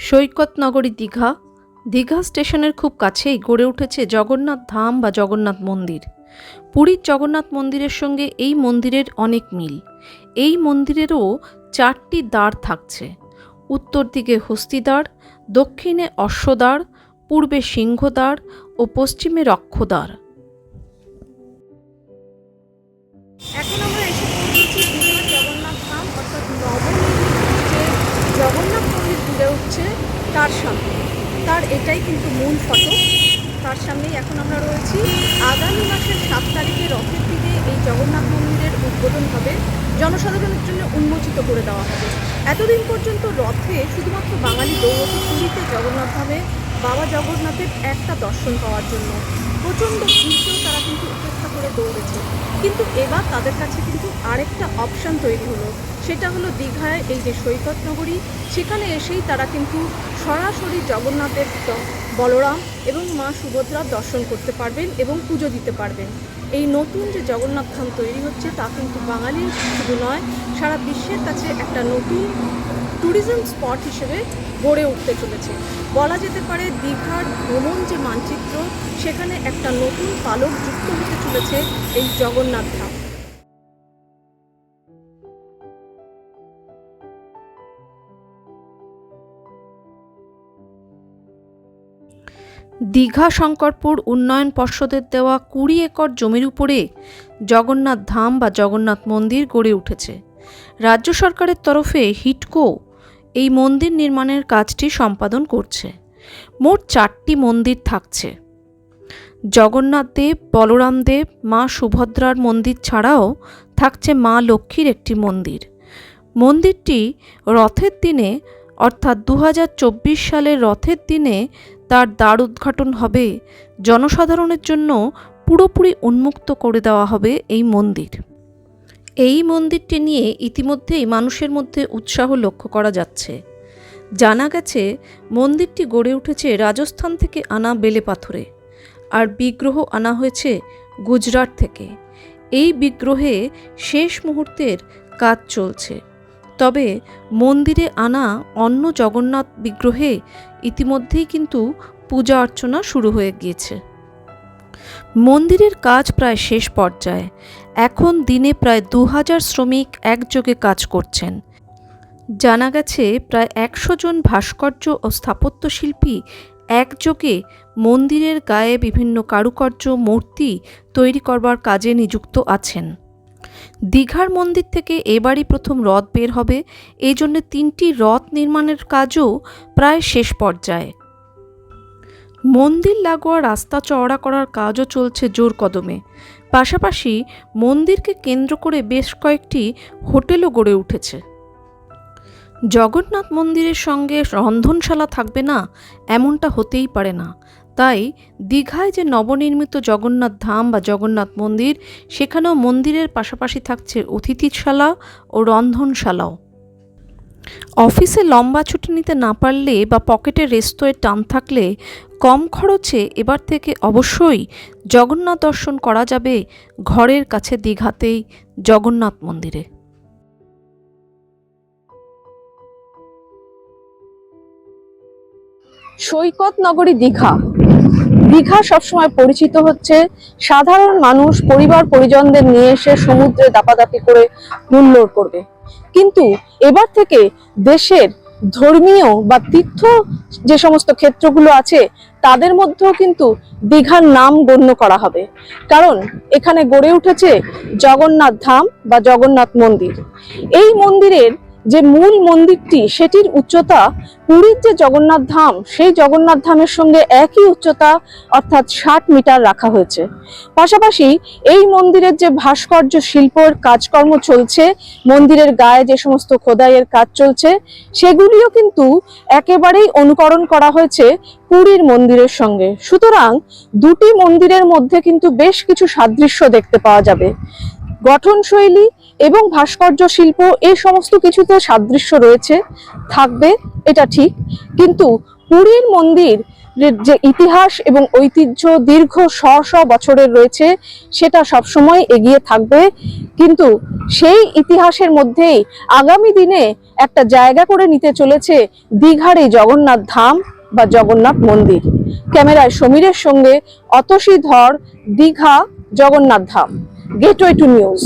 সৈকত নগরী দীঘা। দীঘা স্টেশনের খুব কাছেই গড়ে উঠেছে জগন্নাথ ধাম বা জগন্নাথ মন্দির। পুরীর জগন্নাথ মন্দিরের সঙ্গে এই মন্দিরের অনেক মিল। এই মন্দিরেরও 4টি দ্বার থাকছে। উত্তর দিকে হস্তিদ্বার, দক্ষিণে অশ্বদ্বার, পূর্বে সিংহদ্বার ও পশ্চিমে রক্ষদ্বার। এখন আমরা এসে পৌঁছেছি দীঘার জগন্নাথ ধাম অর্থাৎ নবনির্মিত যে জগন্নাথ মন্দির গড়ে উঠছে তার সামনে। তার এটাই কিন্তু মূল ফটক। তার সামনেই এখন আমরা রয়েছি। আগামী মাসের 7 তারিখে রথের দিকে এই জগন্নাথ মন্দিরের উদ্বোধন হবে, জনসাধারণের জন্য উন্মোচিত করে দেওয়া হবে। এতদিন পর্যন্ত রথে শুধুমাত্র বাঙালি দৌড়তে পুরীতে জগন্নাথ ধামে বাবা জগন্নাথের একটা দর্শন পাওয়ার জন্য প্রচণ্ড ভিড়কেও তারা কিন্তু উপেক্ষা করে দৌড়েছে। কিন্তু এবার তাদের কাছে কিন্তু আরেকটা অপশান তৈরি হলো, সেটা হলো দীঘায় এই যে সৈকত নগরী, সেখানে এসেই তারা কিন্তু সরাসরি জগন্নাথের বলরাম এবং মা সুভদ্রার দর্শন করতে পারবেন এবং পুজো দিতে পারবেন। এই নতুন যে জগন্নাথ ধাম তৈরি হচ্ছে তা কিন্তু বাঙালির শুধু নয়, সারা বিশ্বের কাছে একটা নতুন ট্যুরিজম স্পট হিসেবে গড়ে উঠতে চলেছে। বলা যেতে পারে দীঘার ভ্রমণ যে মানচিত্র, সেখানে একটা নতুন পালক যুক্ত হতে চলেছে এই জগন্নাথ ধাম। দীঘা শঙ্করপুর উন্নয়ন পর্ষদের দেওয়া 20 একর জমির উপরে জগন্নাথ ধাম বা জগন্নাথ মন্দির গড়ে উঠেছে। রাজ্য সরকারের তরফে হিডকো এই মন্দির নির্মাণের কাজটি সম্পাদন করছে। মোট 4টি মন্দির থাকছে। জগন্নাথ দেব, বলরাম দেব, মা সুভদ্রার মন্দির ছাড়াও থাকছে মা লক্ষ্মীর একটি মন্দির। মন্দিরটি রথের দিনে অর্থাৎ 2024 সালের রথের দিনে তার দ্বার উদ্ঘাটন হবে। জনসাধারণের জন্য পুরোপুরি উন্মুক্ত করে দেওয়া হবে এই মন্দির। এই মন্দিরটি নিয়ে ইতিমধ্যেই মানুষের মধ্যে উৎসাহ লক্ষ্য করা যাচ্ছে। জানা গেছে মন্দিরটি গড়ে উঠেছে রাজস্থান থেকে আনা বেলে পাথরে, আর বিগ্রহ আনা হয়েছে গুজরাট থেকে। এই বিগ্রহে শেষ মুহূর্তের কাজ চলছে। তবে মন্দিরে আনা অন্য জগন্নাথ বিগ্রহে ইতিমধ্যেই কিন্তু পূজা অর্চনা শুরু হয়ে গিয়েছে। মন্দিরের কাজ প্রায় শেষ পর্যায়ে। এখন দিনে প্রায় 2000 শ্রমিক একযোগে কাজ করছেন। জানা গেছে প্রায় 100 জন ভাস্কর্য ও স্থাপত্য শিল্পী একযোগে মন্দিরের গায়ে বিভিন্ন কারুকার্য মূর্তি তৈরি করবার কাজে নিযুক্ত আছেন। দীঘার মন্দির থেকে এবারই প্রথম রথ বের হবে। এই জন্য 3টি রথ নির্মাণের কাজও প্রায় শেষ পর্যায়ে। মন্দির লাগোয়া রাস্তা চওড়া করার কাজও চলছে জোর কদমে। পাশাপাশি মন্দিরকে কেন্দ্র করে বেশ কয়েকটি হোটেলও গড়ে উঠেছে। জগন্নাথ মন্দিরের সঙ্গে রন্ধনশালা থাকবে না এমনটা হতেই পারে না। তাই দীঘায় যে নবনির্মিত জগন্নাথ ধাম বা জগন্নাথ মন্দির, সেখানেও মন্দিরের পাশাপাশি থাকছে অতিথিশালা ও রন্ধনশালাও। অফিসে লম্বা ছুটি নিতে না পারলে বা পকেটে রেস্তোরাঁয় টান থাকলে কম খরচে এবার থেকে অবশ্যই জগন্নাথ দর্শন করা যাবে ঘরের কাছে দীঘাতেই জগন্নাথ মন্দিরে। সৈকত নগরী দীঘা। দীঘা সবসময় পরিচিত হচ্ছে সাধারণ মানুষ পরিবার পরিজনদের নিয়ে এসে সমুদ্রে দাপাদাপি করে হুল্লোড় করবে, কিন্তু এবার থেকে দেশের ধর্মীয় বা তীর্থ যে সমস্ত ক্ষেত্রগুলো আছে তাদের মধ্যেও কিন্তু দীঘার নাম গণ্য করা হবে। কারণ এখানে গড়ে উঠেছে জগন্নাথ ধাম বা জগন্নাথ মন্দির। এই মন্দিরের যে মূল মন্দিরটি, সেটির উচ্চতা পুরীর যে জগন্নাথ ধাম সেই জগন্নাথ ধামের সঙ্গে একই উচ্চতা অর্থাৎ 60 মিটার রাখা হয়েছে। পাশাপাশি এই মন্দিরের যে ভাস্কর্য শিল্পের কাজকর্ম চলছে, মন্দিরের গায়ে যে সমস্ত খোদাইয়ের কাজ চলছে, সেগুলিও কিন্তু একেবারেই অনুকরণ করা হয়েছে পুরীর মন্দিরের সঙ্গে। সুতরাং দুটি মন্দিরের মধ্যে কিন্তু বেশ কিছু সাদৃশ্য দেখতে পাওয়া যাবে। গঠনশৈলী এবং ভাস্কর্য শিল্প এই সমস্ত কিছুতে সাদৃশ্য রয়েছে, থাকবে, এটা ঠিক। কিন্তু পুরীর মন্দির যে ইতিহাস এবং ঐতিহ্য দীর্ঘ বছরের রয়েছে, সেটা সবসময় এগিয়ে থাকবে। কিন্তু সেই ইতিহাসের মধ্যেই আগামী দিনে একটা জায়গা করে নিতে চলেছে দীঘার এই জগন্নাথ ধাম বা জগন্নাথ মন্দির। ক্যামেরায় সমীরের সঙ্গে অতসী ধর, Digha Jagannath Dham, gateway to news.